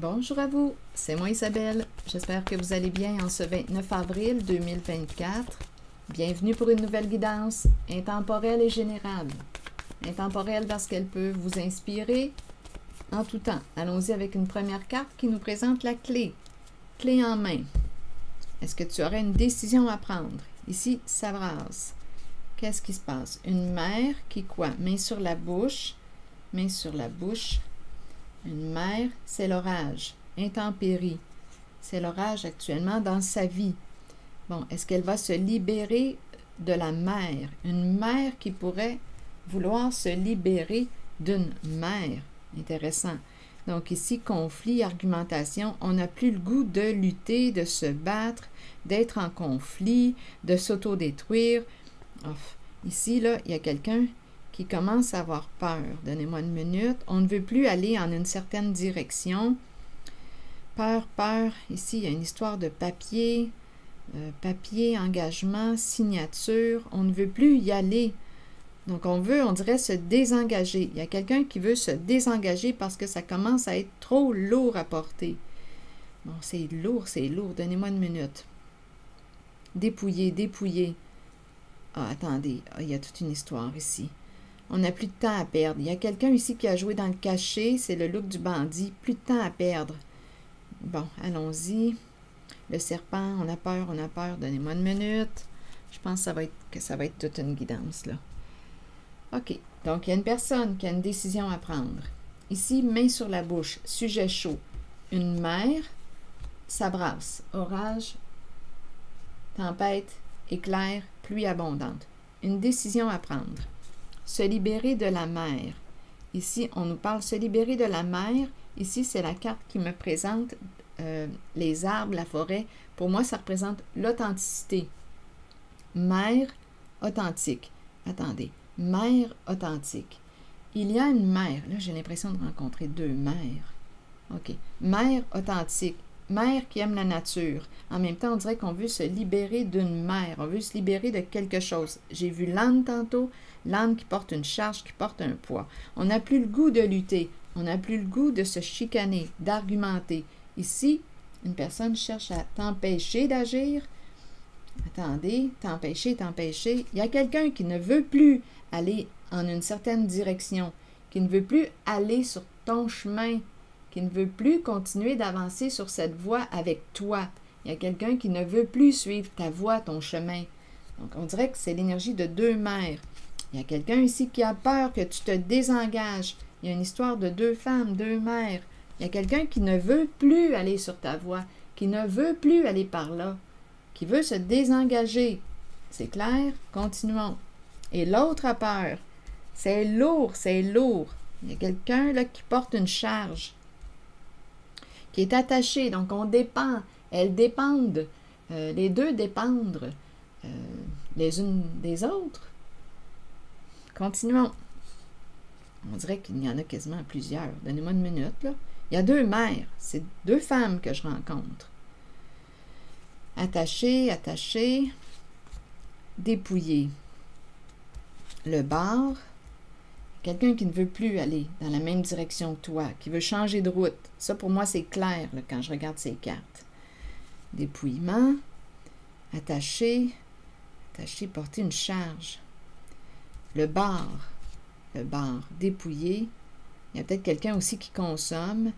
Bonjour à vous, c'est moi Isabelle. J'espère que vous allez bien en ce 29 avril 2024. Bienvenue pour une nouvelle guidance intemporelle et générale. Intemporelle parce qu'elle peut vous inspirer en tout temps. Allons-y avec une première carte qui nous présente la clé. Clé en main. Est-ce que tu aurais une décision à prendre? Ici, ça brasse. Qu'est-ce qui se passe? Une mère qui quoi? Main sur la bouche. Main sur la bouche. Une mère, c'est l'orage, intempérie. C'est l'orage actuellement dans sa vie. Bon, est-ce qu'elle va se libérer de la mère? Une mère qui pourrait vouloir se libérer d'une mère. Intéressant. Donc ici, conflit, argumentation. On n'a plus le goût de lutter, de se battre, d'être en conflit, de s'autodétruire. Ici, là, il y a quelqu'un qui commence à avoir peur. Donnez-moi une minute. On ne veut plus aller en une certaine direction. Peur, peur. Ici, il y a une histoire de papier. Papier, engagement, signature. On ne veut plus y aller. Donc, on dirait, se désengager. Il y a quelqu'un qui veut se désengager parce que ça commence à être trop lourd à porter. Bon, c'est lourd, c'est lourd. Donnez-moi une minute. Dépouiller, dépouiller. Ah, attendez. Ah, il y a toute une histoire ici. On n'a plus de temps à perdre. Il y a quelqu'un ici qui a joué dans le cachet. C'est le look du bandit. Plus de temps à perdre. Bon, allons-y. Le serpent, on a peur, on a peur. Donnez-moi une minute. Je pense que ça va être toute une guidance, là. OK. Donc, il y a une personne qui a une décision à prendre. Ici, main sur la bouche. Sujet chaud. Une mer, ça brasse. Orage, tempête, éclair, pluie abondante. Une décision à prendre. Se libérer de la mer. Ici, on nous parle se libérer de la mer. Ici, c'est la carte qui me présente les arbres, la forêt. Pour moi, ça représente l'authenticité. Mer authentique. Attendez. Mer authentique. Il y a une mer. Là, j'ai l'impression de rencontrer deux mères. OK. Mer authentique. Mère qui aime la nature. En même temps, on dirait qu'on veut se libérer d'une mère. On veut se libérer de quelque chose. J'ai vu l'âne tantôt. L'âne qui porte une charge, qui porte un poids. On n'a plus le goût de lutter. On n'a plus le goût de se chicaner, d'argumenter. Ici, une personne cherche à t'empêcher d'agir. Attendez, t'empêcher, t'empêcher. Il y a quelqu'un qui ne veut plus aller en une certaine direction, qui ne veut plus aller sur ton chemin, qui ne veut plus continuer d'avancer sur cette voie avec toi. Il y a quelqu'un qui ne veut plus suivre ta voie, ton chemin. Donc, on dirait que c'est l'énergie de deux mères. Il y a quelqu'un ici qui a peur que tu te désengages. Il y a une histoire de deux femmes, deux mères. Il y a quelqu'un qui ne veut plus aller sur ta voie, qui ne veut plus aller par là, qui veut se désengager. C'est clair? Continuons. Et l'autre a peur. C'est lourd, c'est lourd. Il y a quelqu'un là qui porte une charge, qui est attaché. Donc, on dépend. Elles dépendent. Les deux dépendent les unes des autres. Continuons. On dirait qu'il y en a quasiment plusieurs. Donnez-moi une minute, là. Il y a deux mères. C'est deux femmes que je rencontre. Attachées, attachées. Dépouillées. Le bar. Quelqu'un qui ne veut plus aller dans la même direction que toi, qui veut changer de route. Ça, pour moi, c'est clair là, quand je regarde ces cartes. Dépouillement. Attaché. Attaché, porter une charge. Le bar, dépouillé. Il y a peut-être quelqu'un aussi qui consomme.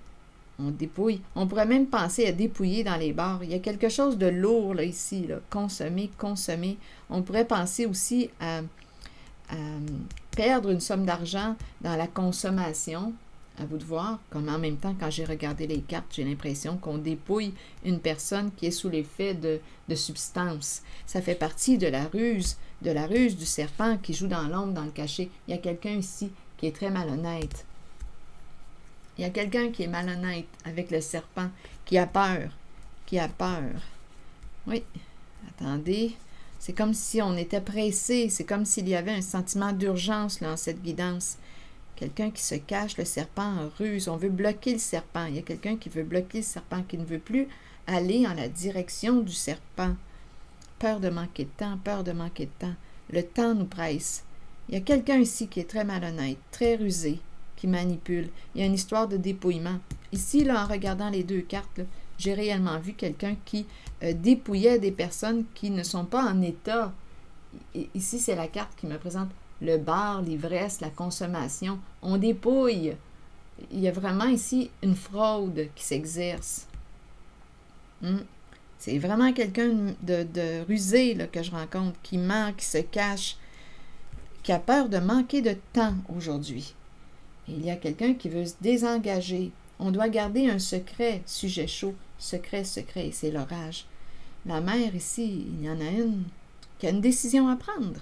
On dépouille. On pourrait même penser à dépouiller dans les bars. Il y a quelque chose de lourd là, ici, là. Consommer, consommer. On pourrait penser aussi à perdre une somme d'argent dans la consommation. À vous de voir. Comme en même temps, quand j'ai regardé les cartes, j'ai l'impression qu'on dépouille une personne qui est sous l'effet de substances. Ça fait partie de la ruse du serpent qui joue dans l'ombre, dans le cachet. Il y a quelqu'un ici qui est très malhonnête. Il y a quelqu'un qui est malhonnête avec le serpent, qui a peur. Oui, attendez. C'est comme si on était pressé. C'est comme s'il y avait un sentiment d'urgence là en cette guidance. Quelqu'un qui se cache, le serpent en ruse. On veut bloquer le serpent. Il y a quelqu'un qui veut bloquer le serpent, qui ne veut plus aller en la direction du serpent. Peur de manquer de temps, peur de manquer de temps. Le temps nous presse. Il y a quelqu'un ici qui est très malhonnête, très rusé, qui manipule. Il y a une histoire de dépouillement. ici, là, en regardant les deux cartes, j'ai réellement vu quelqu'un qui dépouillait des personnes qui ne sont pas en état. Ici, c'est la carte qui me présente le bar, l'ivresse, la consommation. On dépouille. Il y a vraiment ici une fraude qui s'exerce. C'est vraiment quelqu'un de rusé là, que je rencontre, qui ment, qui se cache, qui a peur de manquer de temps aujourd'hui. Il y a quelqu'un qui veut se désengager. On doit garder un secret, sujet chaud, secret, et c'est l'orage. La mère ici, il y en a une qui a une décision à prendre.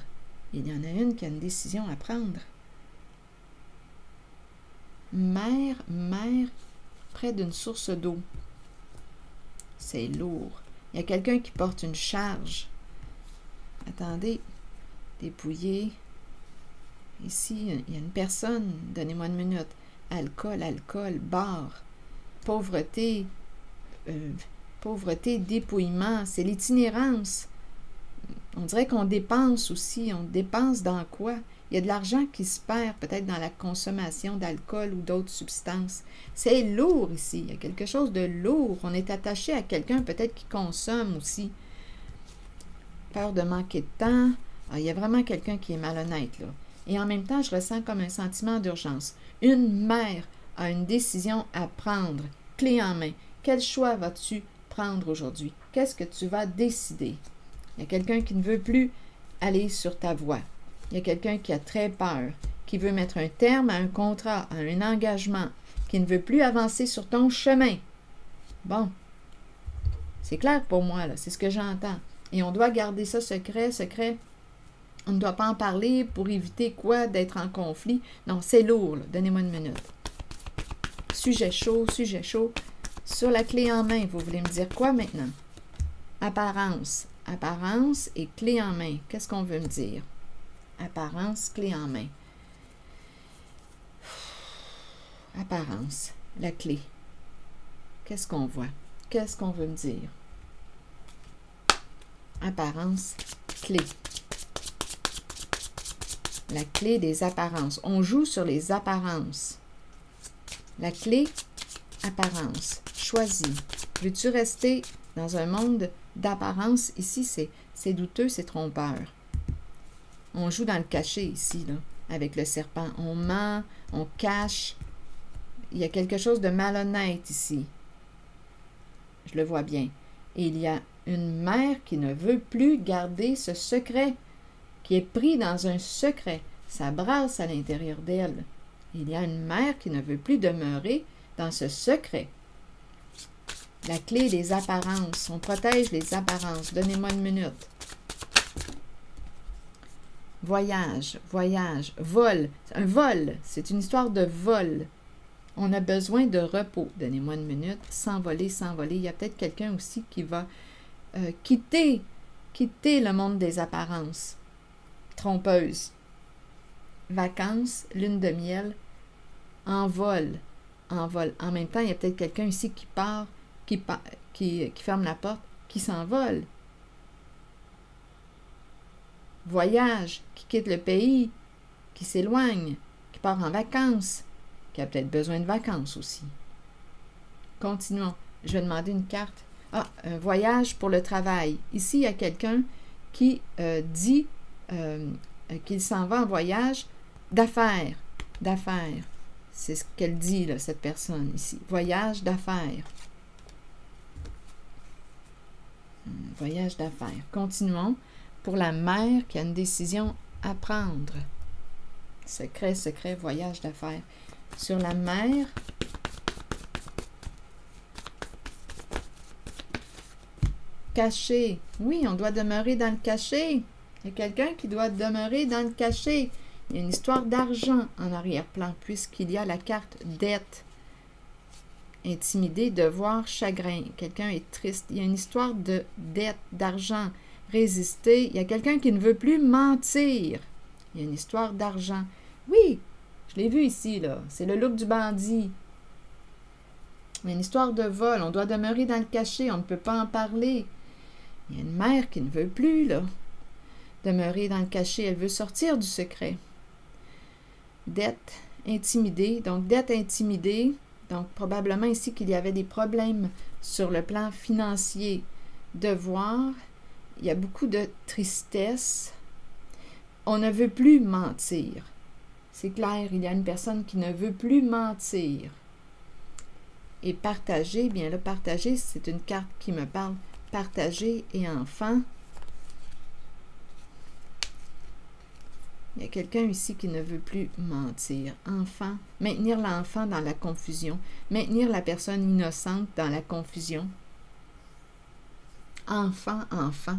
Il y en a une qui a une décision à prendre. Mère, près d'une source d'eau. C'est lourd. Il y a quelqu'un qui porte une charge. Attendez, dépouillé. Ici, il y a une personne, donnez-moi une minute. Alcool, bar, pauvreté, dépouillement, c'est l'itinérance. On dirait qu'on dépense aussi. On dépense dans quoi? Il y a de l'argent qui se perd peut-être dans la consommation d'alcool ou d'autres substances. C'est lourd ici. Il y a quelque chose de lourd. On est attaché à quelqu'un peut-être qui consomme aussi. Peur de manquer de temps. Ah, il y a vraiment quelqu'un qui est malhonnête là. Et en même temps, je ressens comme un sentiment d'urgence. Une mère a une décision à prendre, clé en main. Quel choix vas-tu prendre aujourd'hui? Qu'est-ce que tu vas décider? Il y a quelqu'un qui ne veut plus aller sur ta voie. Il y a quelqu'un qui a très peur, qui veut mettre un terme à un contrat, à un engagement, qui ne veut plus avancer sur ton chemin. Bon, c'est clair pour moi, là, c'est ce que j'entends. Et on doit garder ça secret. On ne doit pas en parler pour éviter quoi? D'être en conflit. Non, c'est lourd, là. Donnez-moi une minute. Sujet chaud. Sur la clé en main, vous voulez me dire quoi maintenant? Apparence et clé en main. Qu'est-ce qu'on veut me dire? Apparence, clé en main. Apparence, la clé. Qu'est-ce qu'on voit? Qu'est-ce qu'on veut me dire? Apparence, clé. La clé des apparences. On joue sur les apparences. La clé, apparence. Choisis. Veux-tu rester dans un monde d'apparence? Ici, c'est douteux, c'est trompeur. On joue dans le cachet ici, là, avec le serpent. On ment, on cache. Il y a quelque chose de malhonnête ici. Je le vois bien. Et il y a une mère qui ne veut plus garder ce secret, qui est pris dans un secret. Ça brasse à l'intérieur d'elle. Il y a une mère qui ne veut plus demeurer dans ce secret. La clé des apparences. On protège les apparences. Donnez-moi une minute. Voyage, vol. Un vol, c'est une histoire de vol. On a besoin de repos. Donnez-moi une minute. S'envoler. Il y a peut-être quelqu'un aussi qui va quitter le monde des apparences. Trompeuse. Vacances, lune de miel, envol. En même temps, il y a peut-être quelqu'un ici qui part, qui ferme la porte, qui s'envole. Voyage, qui quitte le pays, qui s'éloigne, qui part en vacances, qui a peut-être besoin de vacances aussi. Continuons. Je vais demander une carte. Ah, un voyage pour le travail. Ici, il y a quelqu'un qui dit qu'il s'en va en voyage d'affaires. C'est ce qu'elle dit, là, cette personne ici. Voyage d'affaires. Voyage d'affaires. Continuons. Pour la mère qui a une décision à prendre. Secret, voyage d'affaires. Sur la mère, caché. Oui, on doit demeurer dans le cachet. Il y a quelqu'un qui doit demeurer dans le cachet. Il y a une histoire d'argent en arrière-plan, puisqu'il y a la carte dette. Intimidé, devoir, chagrin. Quelqu'un est triste. Il y a une histoire de dette, d'argent. Résister. Il y a quelqu'un qui ne veut plus mentir. Il y a une histoire d'argent. Oui, je l'ai vu ici, là. C'est le look du bandit. Il y a une histoire de vol. On doit demeurer dans le cachet. On ne peut pas en parler. Il y a une mère qui ne veut plus, là, demeurer dans le cachet. Elle veut sortir du secret. Dette, intimidée. Donc, dette, intimidée. Donc, probablement ici qu'il y avait des problèmes sur le plan financier. Devoir, il y a beaucoup de tristesse. On ne veut plus mentir. C'est clair, il y a une personne qui ne veut plus mentir. Et partager, bien là, partager, c'est une carte qui me parle. Partager et enfant. Il y a quelqu'un ici qui ne veut plus mentir. Enfant, maintenir l'enfant dans la confusion. Maintenir la personne innocente dans la confusion. Enfant, enfant.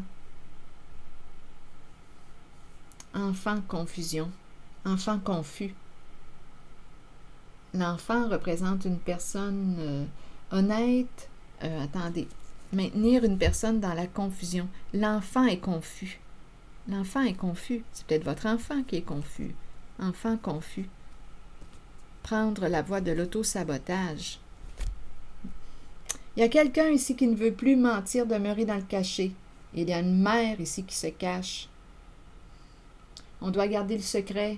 Enfant, confusion. Enfant confus. L'enfant représente une personne honnête. Attendez. Maintenir une personne dans la confusion. L'enfant est confus. L'enfant est confus. C'est peut-être votre enfant qui est confus. Enfant confus. Prendre la voie de l'auto-sabotage. Il y a quelqu'un ici qui ne veut plus mentir, demeurer dans le cachet. Il y a une mère ici qui se cache. On doit garder le secret.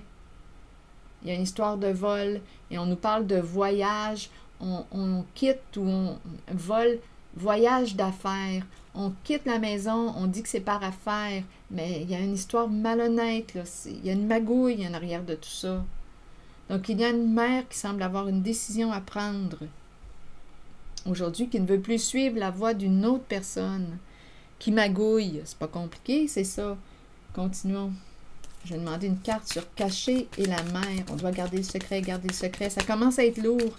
Il y a une histoire de vol et on nous parle de voyage. On quitte ou on vole, voyage d'affaires. On quitte la maison, on dit que c'est par affaires, mais il y a une histoire malhonnête, là. Il y a une magouille en arrière de tout ça. Donc, il y a une mère qui semble avoir une décision à prendre aujourd'hui, qui ne veut plus suivre la voie d'une autre personne, qui magouille. C'est pas compliqué, c'est ça. Continuons. Je vais demander une carte sur cacher et la mère. On doit garder le secret, garder le secret. Ça commence à être lourd.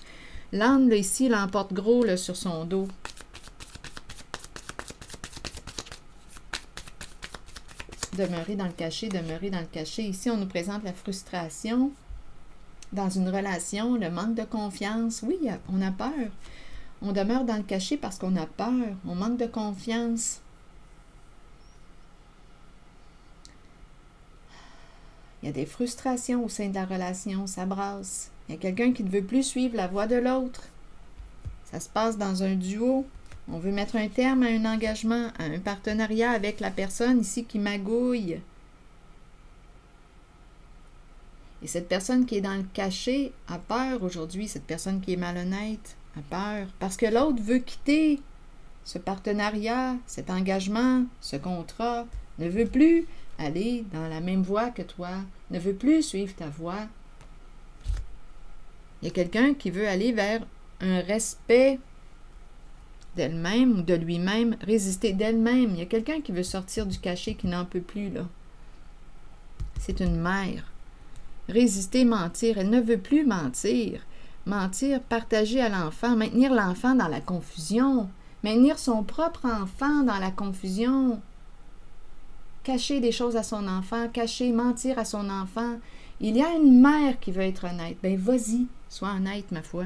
L'âne, là, ici, l'emporte gros là, sur son dos. Demeurer dans le cachet, demeurer dans le cachet. Ici, on nous présente la frustration dans une relation, le manque de confiance. Oui, on a peur. On demeure dans le cachet parce qu'on a peur. On manque de confiance. Il y a des frustrations au sein de la relation, ça brasse. Il y a quelqu'un qui ne veut plus suivre la voie de l'autre. Ça se passe dans un duo. On veut mettre un terme à un engagement, à un partenariat avec la personne ici qui magouille. Et cette personne qui est dans le cachet a peur aujourd'hui. Cette personne qui est malhonnête a peur. Parce que l'autre veut quitter ce partenariat, cet engagement, ce contrat, ne veut plus aller dans la même voie que toi, ne veut plus suivre ta voie. Il y a quelqu'un qui veut aller vers un respect d'elle-même ou de lui-même, résister d'elle-même. Il y a quelqu'un qui veut sortir du cachet, qui n'en peut plus, là. C'est une mère. Résister, mentir. Elle ne veut plus mentir. Mentir, partager à l'enfant, maintenir l'enfant dans la confusion, maintenir son propre enfant dans la confusion, cacher des choses à son enfant, cacher, mentir à son enfant. Il y a une mère qui veut être honnête. Ben vas-y, sois honnête, ma foi.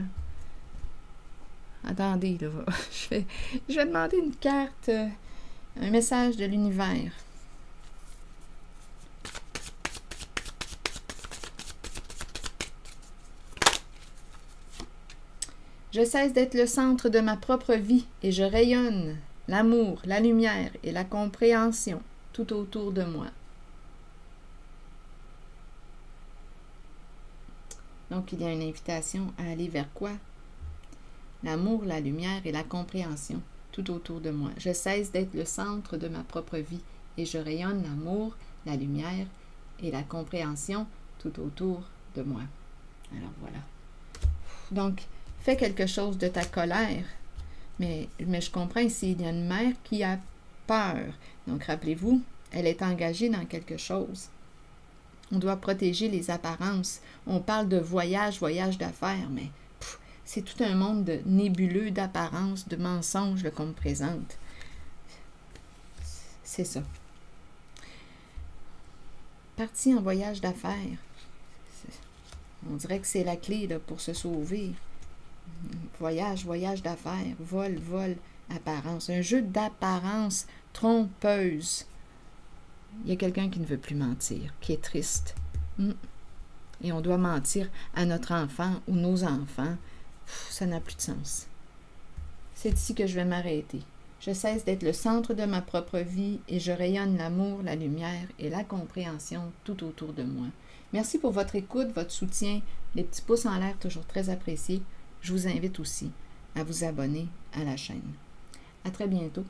Attendez, là, je vais demander une carte, un message de l'univers. Je cesse d'être le centre de ma propre vie et je rayonne l'amour, la lumière et la compréhension tout autour de moi. Donc, il y a une invitation à aller vers quoi? L'amour, la lumière et la compréhension tout autour de moi. Je cesse d'être le centre de ma propre vie et je rayonne l'amour, la lumière et la compréhension tout autour de moi. Alors voilà. Donc, fais quelque chose de ta colère. Mais je comprends ici, il y a une mère qui a peur. Donc, rappelez-vous, elle est engagée dans quelque chose. On doit protéger les apparences. On parle de voyage, voyage d'affaires, mais c'est tout un monde de nébuleux, d'apparences, de mensonges qu'on me présente. C'est ça. Parti en voyage d'affaires. On dirait que c'est la clé là, pour se sauver. Voyage, voyage d'affaires, vol, vol, apparence. Un jeu d'apparence trompeuse. Il y a quelqu'un qui ne veut plus mentir, qui est triste. Et on doit mentir à notre enfant ou nos enfants. Ça n'a plus de sens. C'est ici que je vais m'arrêter. Je cesse d'être le centre de ma propre vie et je rayonne l'amour, la lumière et la compréhension tout autour de moi. Merci pour votre écoute, votre soutien, les petits pouces en l'air toujours très appréciés. je vous invite aussi à vous abonner à la chaîne. À très bientôt.